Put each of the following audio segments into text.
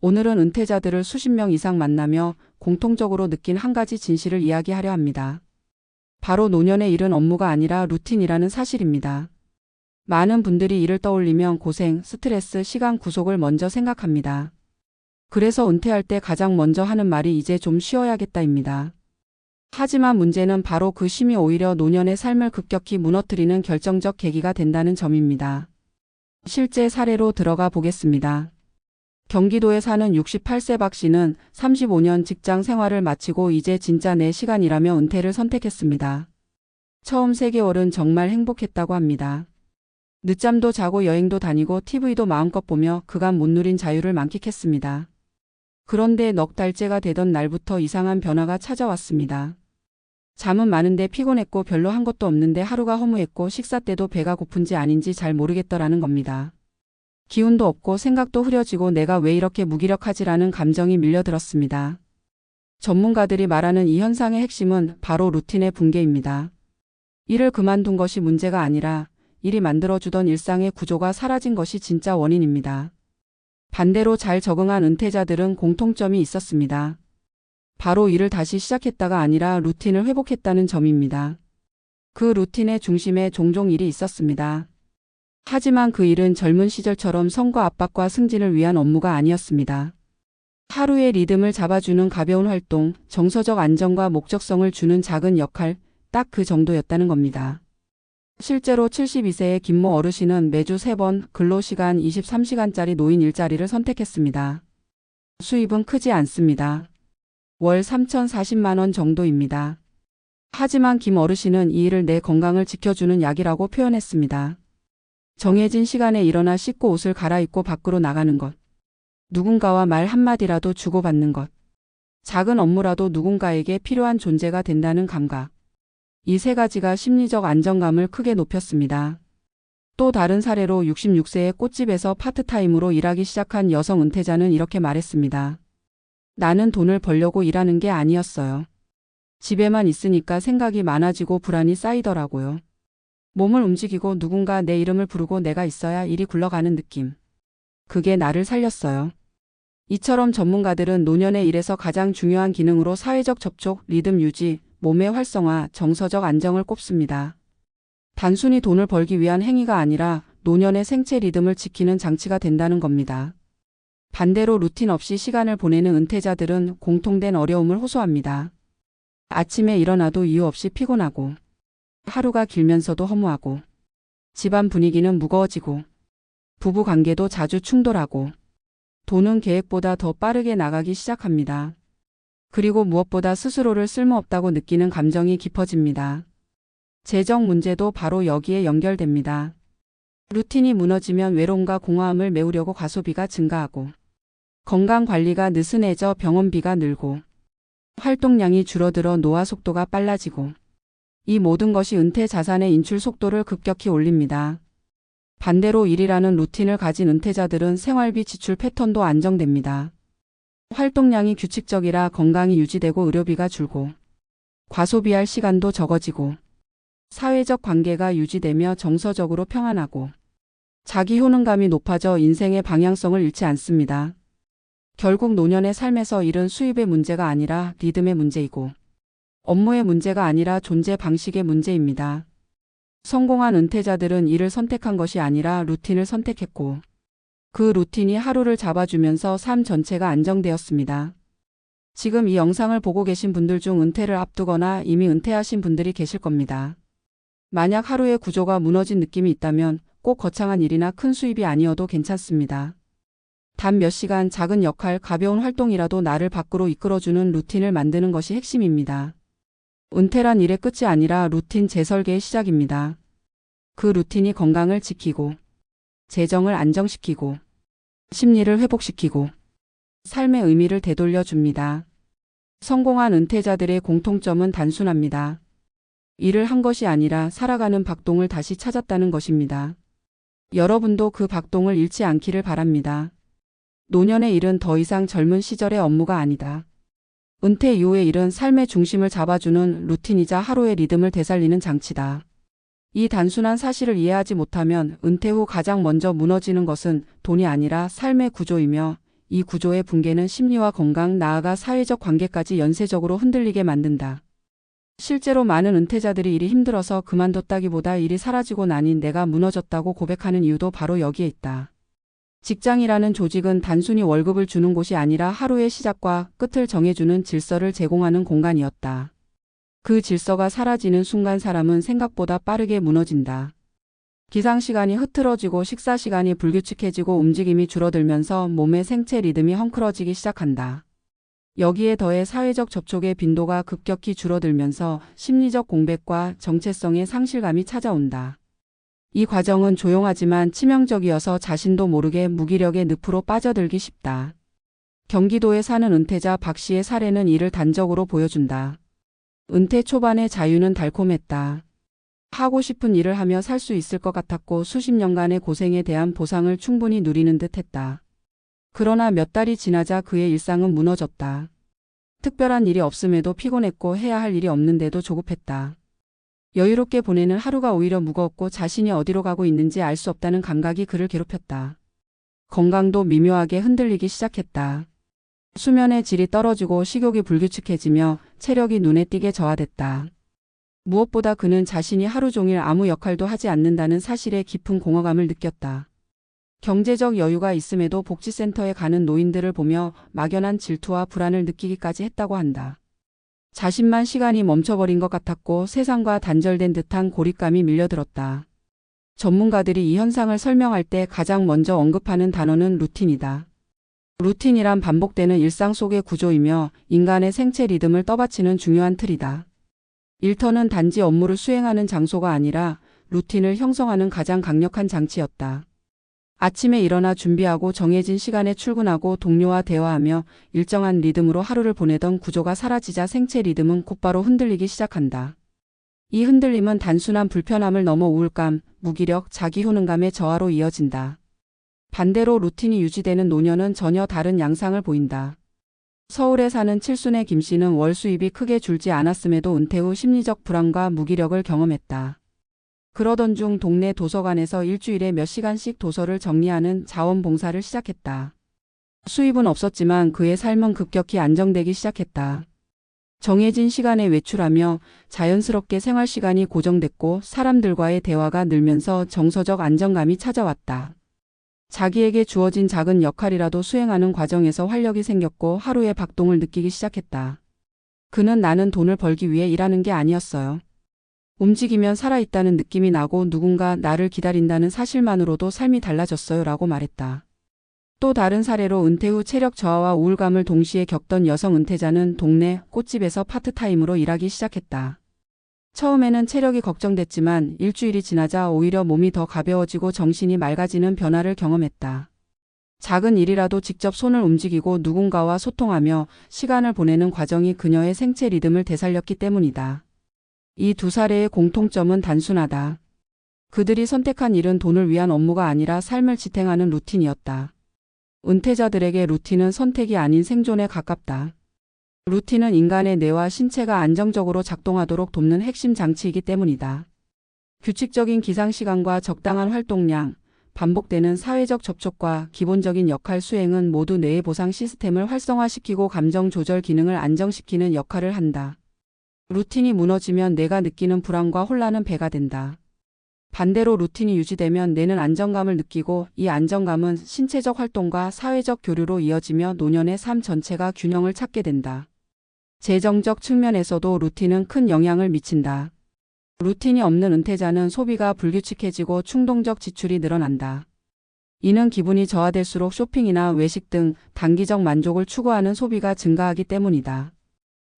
오늘은 은퇴자들을 수십 명 이상 만나며 공통적으로 느낀 한 가지 진실을 이야기하려 합니다. 바로 노년에 일은 업무가 아니라 루틴이라는 사실입니다. 많은 분들이 이를 떠올리면 고생, 스트레스, 시간 구속을 먼저 생각합니다. 그래서 은퇴할 때 가장 먼저 하는 말이 이제 좀 쉬어야겠다입니다. 하지만 문제는 바로 그 쉼이 오히려 노년의 삶을 급격히 무너뜨리는 결정적 계기가 된다는 점입니다. 실제 사례로 들어가 보겠습니다. 경기도에 사는 68세 박 씨는 35년 직장 생활을 마치고 이제 진짜 내 시간이라며 은퇴를 선택했습니다. 처음 3개월은 정말 행복했다고 합니다. 늦잠도 자고 여행도 다니고 TV도 마음껏 보며 그간 못 누린 자유를 만끽했습니다. 그런데 넉 달째가 되던 날부터 이상한 변화가 찾아왔습니다. 잠은 많은데 피곤했고 별로 한 것도 없는데 하루가 허무했고 식사 때도 배가 고픈지 아닌지 잘 모르겠더라는 겁니다. 기운도 없고 생각도 흐려지고 내가 왜 이렇게 무기력하지라는 감정이 밀려들었습니다. 전문가들이 말하는 이 현상의 핵심은 바로 루틴의 붕괴입니다. 일을 그만둔 것이 문제가 아니라 일이 만들어주던 일상의 구조가 사라진 것이 진짜 원인입니다. 반대로 잘 적응한 은퇴자들은 공통점이 있었습니다. 바로 일을 다시 시작했다가 아니라 루틴을 회복했다는 점입니다. 그 루틴의 중심에 종종 일이 있었습니다. 하지만 그 일은 젊은 시절처럼 성과 압박과 승진을 위한 업무가 아니었습니다. 하루의 리듬을 잡아주는 가벼운 활동, 정서적 안정과 목적성을 주는 작은 역할, 딱 그 정도였다는 겁니다. 실제로 72세의 김모 어르신은 매주 3번 근로시간 23시간짜리 노인 일자리를 선택했습니다. 수입은 크지 않습니다. 월 3,040만 원 정도입니다. 하지만 김 어르신은 이 일을 내 건강을 지켜주는 약이라고 표현했습니다. 정해진 시간에 일어나 씻고 옷을 갈아입고 밖으로 나가는 것. 누군가와 말 한마디라도 주고받는 것. 작은 업무라도 누군가에게 필요한 존재가 된다는 감각. 이 3가지가 심리적 안정감을 크게 높였습니다. 또 다른 사례로 66세의 꽃집에서 파트타임으로 일하기 시작한 여성 은퇴자는 이렇게 말했습니다. 나는 돈을 벌려고 일하는 게 아니었어요. 집에만 있으니까 생각이 많아지고 불안이 쌓이더라고요. 몸을 움직이고 누군가 내 이름을 부르고 내가 있어야 일이 굴러가는 느낌. 그게 나를 살렸어요. 이처럼 전문가들은 노년의 일에서 가장 중요한 기능으로 사회적 접촉, 리듬 유지, 몸의 활성화, 정서적 안정을 꼽습니다. 단순히 돈을 벌기 위한 행위가 아니라 노년의 생체 리듬을 지키는 장치가 된다는 겁니다. 반대로 루틴 없이 시간을 보내는 은퇴자들은 공통된 어려움을 호소합니다. 아침에 일어나도 이유 없이 피곤하고, 하루가 길면서도 허무하고, 집안 분위기는 무거워지고, 부부 관계도 자주 충돌하고, 돈은 계획보다 더 빠르게 나가기 시작합니다. 그리고 무엇보다 스스로를 쓸모없다고 느끼는 감정이 깊어집니다. 재정 문제도 바로 여기에 연결됩니다. 루틴이 무너지면 외로움과 공허함을 메우려고 과소비가 증가하고, 건강 관리가 느슨해져 병원비가 늘고, 활동량이 줄어들어 노화 속도가 빨라지고, 이 모든 것이 은퇴 자산의 인출 속도를 급격히 올립니다. 반대로 일이라는 루틴을 가진 은퇴자들은 생활비 지출 패턴도 안정됩니다. 활동량이 규칙적이라 건강이 유지되고 의료비가 줄고, 과소비할 시간도 적어지고, 사회적 관계가 유지되며 정서적으로 평안하고, 자기 효능감이 높아져 인생의 방향성을 잃지 않습니다. 결국 노년의 삶에서 일은 수입의 문제가 아니라 리듬의 문제이고, 업무의 문제가 아니라 존재 방식의 문제입니다. 성공한 은퇴자들은 일을 선택한 것이 아니라 루틴을 선택했고, 그 루틴이 하루를 잡아주면서 삶 전체가 안정되었습니다. 지금 이 영상을 보고 계신 분들 중 은퇴를 앞두거나 이미 은퇴하신 분들이 계실 겁니다. 만약 하루의 구조가 무너진 느낌이 있다면 꼭 거창한 일이나 큰 수입이 아니어도 괜찮습니다. 단 몇 시간 작은 역할, 가벼운 활동이라도 나를 밖으로 이끌어주는 루틴을 만드는 것이 핵심입니다. 은퇴란 일의 끝이 아니라 루틴 재설계의 시작입니다. 그 루틴이 건강을 지키고, 재정을 안정시키고, 심리를 회복시키고, 삶의 의미를 되돌려 줍니다. 성공한 은퇴자들의 공통점은 단순합니다. 일을 한 것이 아니라 살아가는 박동을 다시 찾았다는 것입니다. 여러분도 그 박동을 잃지 않기를 바랍니다. 노년의 일은 더 이상 젊은 시절의 업무가 아니다. 은퇴 이후의 일은 삶의 중심을 잡아주는 루틴이자 하루의 리듬을 되살리는 장치다. 이 단순한 사실을 이해하지 못하면 은퇴 후 가장 먼저 무너지는 것은 돈이 아니라 삶의 구조이며 이 구조의 붕괴는 심리와 건강, 나아가 사회적 관계까지 연쇄적으로 흔들리게 만든다. 실제로 많은 은퇴자들이 일이 힘들어서 그만뒀다기보다 일이 사라지고 나니 내가 무너졌다고 고백하는 이유도 바로 여기에 있다. 직장이라는 조직은 단순히 월급을 주는 곳이 아니라 하루의 시작과 끝을 정해주는 질서를 제공하는 공간이었다. 그 질서가 사라지는 순간 사람은 생각보다 빠르게 무너진다. 기상시간이 흐트러지고 식사시간이 불규칙해지고 움직임이 줄어들면서 몸의 생체 리듬이 헝클어지기 시작한다. 여기에 더해 사회적 접촉의 빈도가 급격히 줄어들면서 심리적 공백과 정체성의 상실감이 찾아온다. 이 과정은 조용하지만 치명적이어서 자신도 모르게 무기력의 늪으로 빠져들기 쉽다. 경기도에 사는 은퇴자 박 씨의 사례는 이를 단적으로 보여준다. 은퇴 초반의 자유는 달콤했다. 하고 싶은 일을 하며 살 수 있을 것 같았고 수십 년간의 고생에 대한 보상을 충분히 누리는 듯 했다. 그러나 몇 달이 지나자 그의 일상은 무너졌다. 특별한 일이 없음에도 피곤했고 해야 할 일이 없는데도 조급했다. 여유롭게 보내는 하루가 오히려 무거웠고 자신이 어디로 가고 있는지 알 수 없다는 감각이 그를 괴롭혔다. 건강도 미묘하게 흔들리기 시작했다. 수면의 질이 떨어지고 식욕이 불규칙해지며 체력이 눈에 띄게 저하됐다. 무엇보다 그는 자신이 하루 종일 아무 역할도 하지 않는다는 사실에 깊은 공허감을 느꼈다. 경제적 여유가 있음에도 복지센터에 가는 노인들을 보며 막연한 질투와 불안을 느끼기까지 했다고 한다. 자신만 시간이 멈춰버린 것 같았고 세상과 단절된 듯한 고립감이 밀려들었다. 전문가들이 이 현상을 설명할 때 가장 먼저 언급하는 단어는 루틴이다. 루틴이란 반복되는 일상 속의 구조이며 인간의 생체 리듬을 떠받치는 중요한 틀이다. 일터는 단지 업무를 수행하는 장소가 아니라 루틴을 형성하는 가장 강력한 장치였다. 아침에 일어나 준비하고 정해진 시간에 출근하고 동료와 대화하며 일정한 리듬으로 하루를 보내던 구조가 사라지자 생체 리듬은 곧바로 흔들리기 시작한다. 이 흔들림은 단순한 불편함을 넘어 우울감, 무기력, 자기 효능감의 저하로 이어진다. 반대로 루틴이 유지되는 노년은 전혀 다른 양상을 보인다. 서울에 사는 칠순의 김 씨는 월 수입이 크게 줄지 않았음에도 은퇴 후 심리적 불안과 무기력을 경험했다. 그러던 중 동네 도서관에서 일주일에 몇 시간씩 도서를 정리하는 자원봉사를 시작했다. 수입은 없었지만 그의 삶은 급격히 안정되기 시작했다. 정해진 시간에 외출하며 자연스럽게 생활 시간이 고정됐고 사람들과의 대화가 늘면서 정서적 안정감이 찾아왔다. 자기에게 주어진 작은 역할이라도 수행하는 과정에서 활력이 생겼고 하루의 박동을 느끼기 시작했다. 그는 나는 돈을 벌기 위해 일하는 게 아니었어요. 움직이면 살아있다는 느낌이 나고 누군가 나를 기다린다는 사실만으로도 삶이 달라졌어요 라고 말했다. 또 다른 사례로 은퇴 후 체력 저하와 우울감을 동시에 겪던 여성 은퇴자는 동네 꽃집에서 파트타임으로 일하기 시작했다. 처음에는 체력이 걱정됐지만 일주일이 지나자 오히려 몸이 더 가벼워지고 정신이 맑아지는 변화를 경험했다. 작은 일이라도 직접 손을 움직이고 누군가와 소통하며 시간을 보내는 과정이 그녀의 생체 리듬을 되살렸기 때문이다. 이 두 사례의 공통점은 단순하다. 그들이 선택한 일은 돈을 위한 업무가 아니라 삶을 지탱하는 루틴이었다. 은퇴자들에게 루틴은 선택이 아닌 생존에 가깝다. 루틴은 인간의 뇌와 신체가 안정적으로 작동하도록 돕는 핵심 장치이기 때문이다. 규칙적인 기상시간과 적당한 활동량, 반복되는 사회적 접촉과 기본적인 역할 수행은 모두 뇌의 보상 시스템을 활성화시키고 감정 조절 기능을 안정시키는 역할을 한다. 루틴이 무너지면 뇌가 느끼는 불안과 혼란은 배가 된다. 반대로 루틴이 유지되면 뇌는 안정감을 느끼고 이 안정감은 신체적 활동과 사회적 교류로 이어지며 노년의 삶 전체가 균형을 찾게 된다. 재정적 측면에서도 루틴은 큰 영향을 미친다. 루틴이 없는 은퇴자는 소비가 불규칙해지고 충동적 지출이 늘어난다. 이는 기분이 저하될수록 쇼핑이나 외식 등 단기적 만족을 추구하는 소비가 증가하기 때문이다.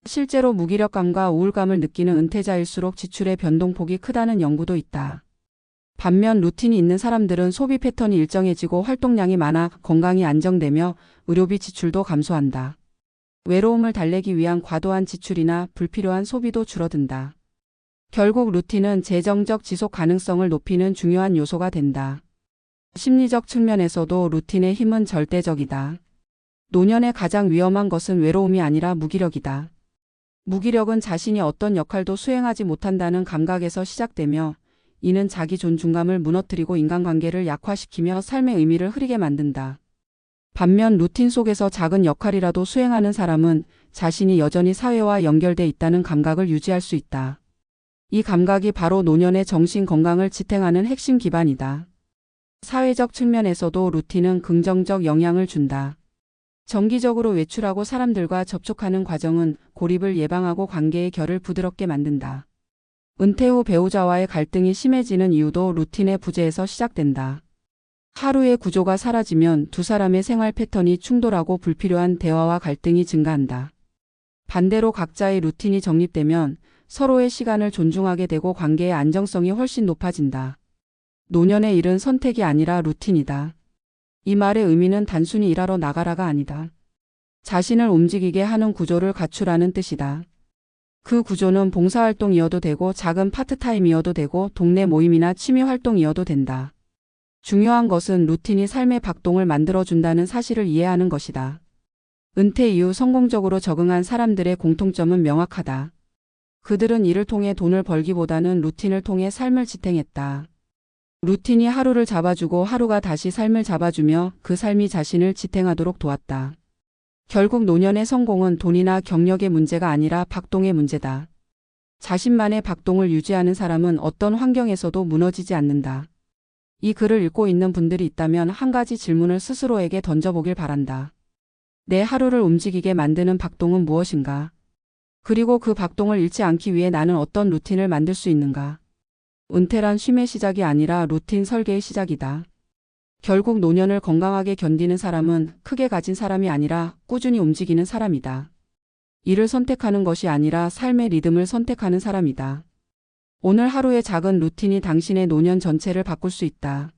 실제로 무기력감과 우울감을 느끼는 은퇴자일수록 지출의 변동폭이 크다는 연구도 있다. 반면 루틴이 있는 사람들은 소비 패턴이 일정해지고 활동량이 많아 건강이 안정되며 의료비 지출도 감소한다. 외로움을 달래기 위한 과도한 지출이나 불필요한 소비도 줄어든다. 결국 루틴은 재정적 지속 가능성을 높이는 중요한 요소가 된다. 심리적 측면에서도 루틴의 힘은 절대적이다. 노년의 가장 위험한 것은 외로움이 아니라 무기력이다. 무기력은 자신이 어떤 역할도 수행하지 못한다는 감각에서 시작되며 이는 자기 존중감을 무너뜨리고 인간관계를 약화시키며 삶의 의미를 흐리게 만든다. 반면 루틴 속에서 작은 역할이라도 수행하는 사람은 자신이 여전히 사회와 연결돼 있다는 감각을 유지할 수 있다. 이 감각이 바로 노년의 정신 건강을 지탱하는 핵심 기반이다. 사회적 측면에서도 루틴은 긍정적 영향을 준다. 정기적으로 외출하고 사람들과 접촉하는 과정은 고립을 예방하고 관계의 결을 부드럽게 만든다. 은퇴 후 배우자와의 갈등이 심해지는 이유도 루틴의 부재에서 시작된다. 하루의 구조가 사라지면 두 사람의 생활 패턴이 충돌하고 불필요한 대화와 갈등이 증가한다. 반대로 각자의 루틴이 정립되면 서로의 시간을 존중하게 되고 관계의 안정성이 훨씬 높아진다. 노년의 일은 선택이 아니라 루틴이다. 이 말의 의미는 단순히 일하러 나가라가 아니다. 자신을 움직이게 하는 구조를 갖추라는 뜻이다. 그 구조는 봉사활동이어도 되고 작은 파트타임이어도 되고 동네 모임이나 취미활동이어도 된다. 중요한 것은 루틴이 삶의 박동을 만들어준다는 사실을 이해하는 것이다. 은퇴 이후 성공적으로 적응한 사람들의 공통점은 명확하다. 그들은 이를 통해 돈을 벌기보다는 루틴을 통해 삶을 지탱했다. 루틴이 하루를 잡아주고 하루가 다시 삶을 잡아주며 그 삶이 자신을 지탱하도록 도왔다. 결국 노년의 성공은 돈이나 경력의 문제가 아니라 박동의 문제다. 자신만의 박동을 유지하는 사람은 어떤 환경에서도 무너지지 않는다. 이 글을 읽고 있는 분들이 있다면 한 가지 질문을 스스로에게 던져보길 바란다. 내 하루를 움직이게 만드는 박동은 무엇인가? 그리고 그 박동을 잃지 않기 위해 나는 어떤 루틴을 만들 수 있는가? 은퇴란 쉼의 시작이 아니라 루틴 설계의 시작이다. 결국 노년을 건강하게 견디는 사람은 크게 가진 사람이 아니라 꾸준히 움직이는 사람이다. 일을 선택하는 것이 아니라 삶의 리듬을 선택하는 사람이다. 오늘 하루의 작은 루틴이 당신의 노년 전체를 바꿀 수 있다.